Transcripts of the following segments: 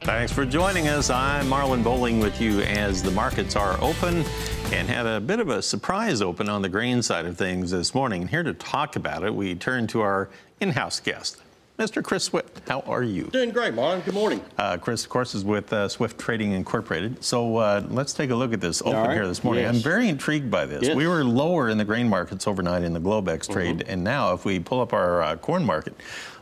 Thanks for joining us. I'm Marlin Bohling with you as the markets are open and had a bit of a surprise open on the grain side of things this morning. And here to talk about it, we turn to our in-house guest, Mr. Chris Swift. How are you? Doing great, Marlin. Good morning. Chris, of course, is with Swift Trading Incorporated. So let's take a look at this open here this morning. Yes. I'm very intrigued by this. Yes. We were lower in the grain markets overnight in the Globex trade, and now if we pull up our corn market,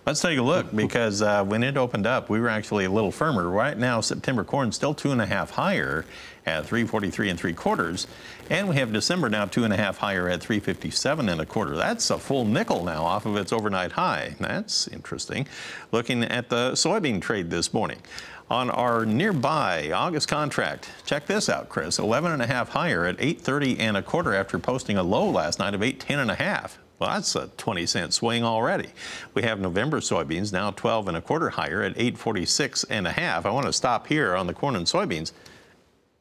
let's take a look, because when it opened up, we were actually a little firmer. Right now, September corn still 2.5 higher at 343 3/4, and we have December now 2.5 higher at 357 1/4. That's a full nickel now off of its overnight high. That's interesting. Looking at the soybean trade this morning. On our nearby August contract, check this out, Chris, 11.5 higher at 830 1/4 after posting a low last night of 810 1/2. Well, that's a 20-cent swing already. We have November soybeans now 12 1/4 higher at 846 1/2. I want to stop here on the corn and soybeans.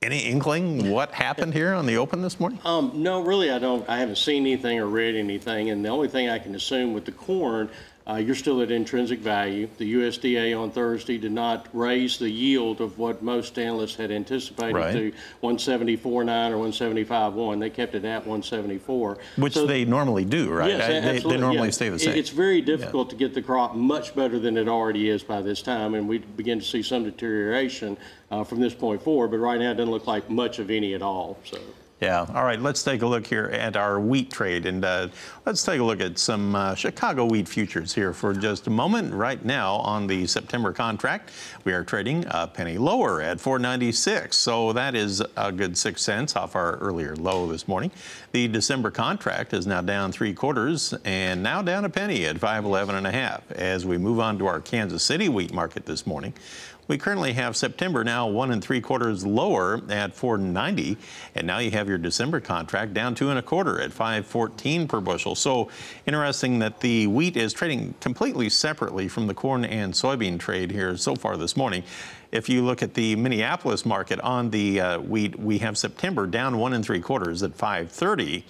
Any inkling what happened here on the open this morning? No, really, I don't. I haven't seen anything or read anything. And the only thing I can assume with the corn, you're still at intrinsic value. The USDA on Thursday did not raise the yield of what most analysts had anticipated to 174.9 or 175.1. They kept it at 174. Which so, they normally do, right? Yes, they normally stay the same. It's very difficult to get the crop much better than it already is by this time, and we begin to see some deterioration from this point forward. But right now, it doesn't look like much of any at all. So. Yeah. All right. Let's take a look here at our wheat trade, and let's take a look at some Chicago wheat futures here for just a moment. Right now on the September contract, we are trading a penny lower at 4.96, so that is a good 6 cents off our earlier low this morning. The December contract is now down 3/4 and now down a penny at 5.11 1/2. As we move on to our Kansas City wheat market this morning, we currently have September now 1 3/4 lower at 4.90, and now you have your December contract down 2 1/4 at 5.14 per bushel. So interesting that the wheat is trading completely separately from the corn and soybean trade here so far this morning. If you look at the Minneapolis market on the wheat, we have September down 1 3/4 at 5.30.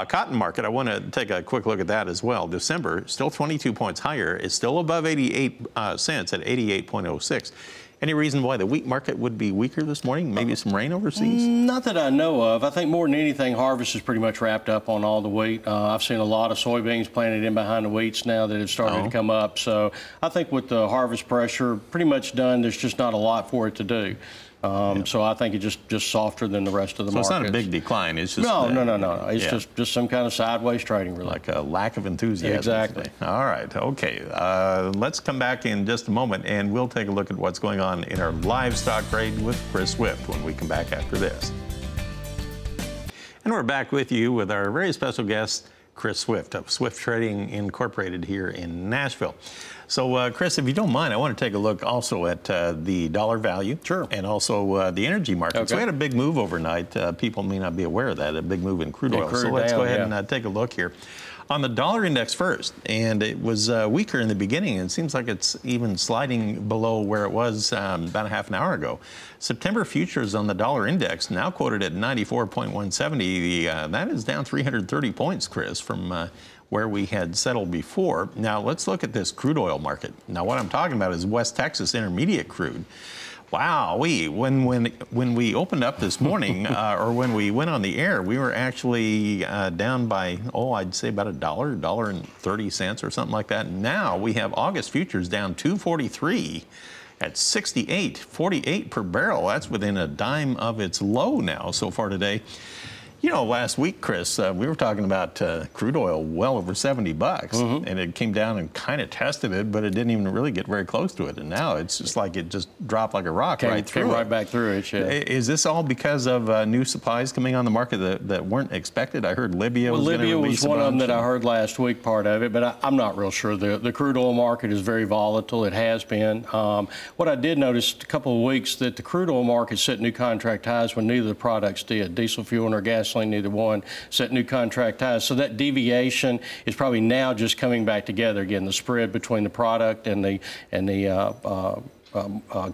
Cotton market, I want to take a quick look at that as well. December, still 22 points higher. It's still above 88 cents at 88.06. Any reason why the wheat market would be weaker this morning? Maybe some rain overseas? Not that I know of. I think more than anything, harvest is pretty much wrapped up on all the wheat. I've seen a lot of soybeans planted in behind the wheats now that have started to come up. So I think with the harvest pressure pretty much done, there's just not a lot for it to do. So I think it's just softer than the rest of the market. So it's not a big decline. It's just no. It's just some kind of sideways trading, really. Like a lack of enthusiasm. Exactly. All right. Okay. Let's come back in just a moment, and we'll take a look at what's going on in our livestock trade with Chris Swift when we come back after this. And we're back with you with our very special guest, Chris Swift of Swift Trading Incorporated here in Nashville. So, Chris, if you don't mind, I want to take a look also at the dollar value. Sure. And also the energy market. Okay. So we had a big move overnight. People may not be aware of that, a big move in crude oil. So let's go ahead and take a look here. On the dollar index first, and it was weaker in the beginning, and it seems like it's even sliding below where it was about a half an hour ago. September futures on the dollar index now quoted at 94.170. That is down 330 points, Chris, from where we had settled before. Now let's look at this crude oil market. Now what I'm talking about is West Texas Intermediate crude. Wow, when we opened up this morning, or when we went on the air, we were actually down by, I'd say about $1.30 or something like that. Now we have August futures down 243 at 68.48 per barrel. That's within a dime of its low now so far today. You know, last week, Chris, we were talking about crude oil well over $70, and it came down and kind of tested it, but it didn't even really get very close to it. And now it's just like it just dropped like a rock right through it. Came right back through it. Yeah. Is this all because of new supplies coming on the market that weren't expected? I heard Libya was going to release one of them that I heard last week, part of it, but I'm not real sure. The crude oil market is very volatile. It has been. What I did notice a couple of weeks that the crude oil market set new contract highs when neither of the products did. Diesel fuel nor gasoline, neither one set new contract highs. So that deviation is probably now just coming back together again. The spread between the product and the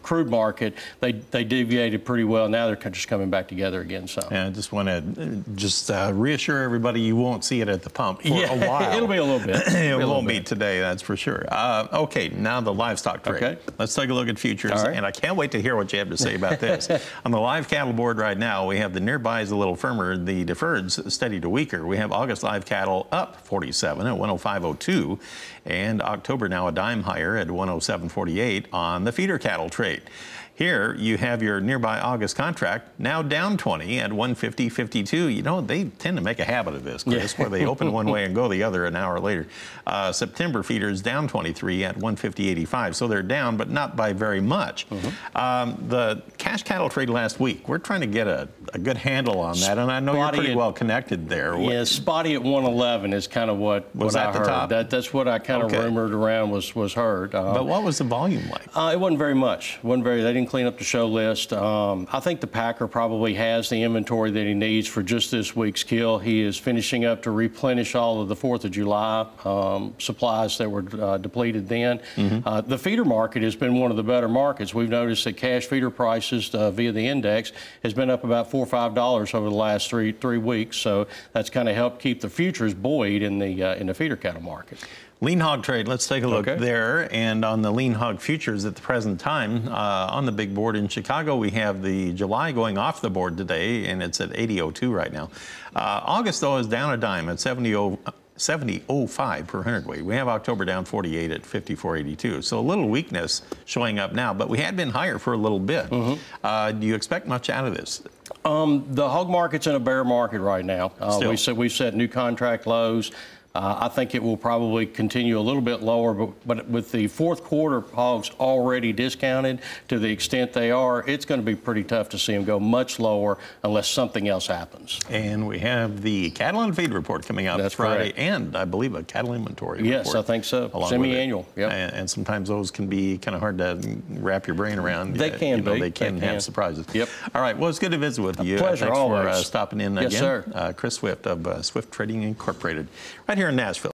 crude market, they deviated pretty well. Now they're just coming back together again. So yeah, I just want to reassure everybody you won't see it at the pump for a while. It'll be a little bit. It won't be today, that's for sure. Okay, now the livestock trade. Okay. Let's take a look at futures, and I can't wait to hear what you have to say about this. On the live cattle board right now, we have the nearbys a little firmer, the deferreds steady to weaker. We have August live cattle up 47 at 105.02, and October now a dime higher at 107.48 on the feeder cattle trade. Here you have your nearby August contract now down 20 at 150.52. You know, they tend to make a habit of this, Chris, where they open one way and go the other an hour later. September feeders down 23 at 150.85. So they're down, but not by very much. The cash cattle trade last week, we're trying to get a good handle on that, and I know you're pretty well connected there. Yeah, spotty at 111 is kind of what I heard. Top? That's what I kind of rumored around was heard. But what was the volume like? It wasn't very much. They didn't clean up the show list. I think the packer probably has the inventory that he needs for just this week's kill. He is finishing up to replenish all of the 4th of July supplies that were depleted then. The feeder market has been one of the better markets. We've noticed that cash feeder prices via the index has been up about $4 or $5 over the last three weeks. So that's kind of helped keep the futures buoyed in the feeder cattle market. Lean hog trade, let's take a look there. And on the lean hog futures at the present time, on the big board in Chicago, we have the July going off the board today, and it's at 80.02 right now. August, though, is down a dime at 70.05 per hundredweight. We have October down 48 at 54.82. So a little weakness showing up now, but we had been higher for a little bit. Do you expect much out of this? The hog market's in a bear market right now. We've set new contract lows. I think it will probably continue a little bit lower, but with the 4th quarter hogs already discounted to the extent they are, it's going to be pretty tough to see them go much lower unless something else happens. And we have the cattle and feed report coming out Friday, and I believe a cattle inventory report. Yes, I think so. Semi-annual. Yep. And sometimes those can be kind of hard to wrap your brain around. They can be. They can have surprises. Yep. All right. Well, it's good to visit with you. Pleasure. Thanks always. for stopping in again. Yes, sir. Chris Swift of Swift Trading Incorporated, right here in Nashville.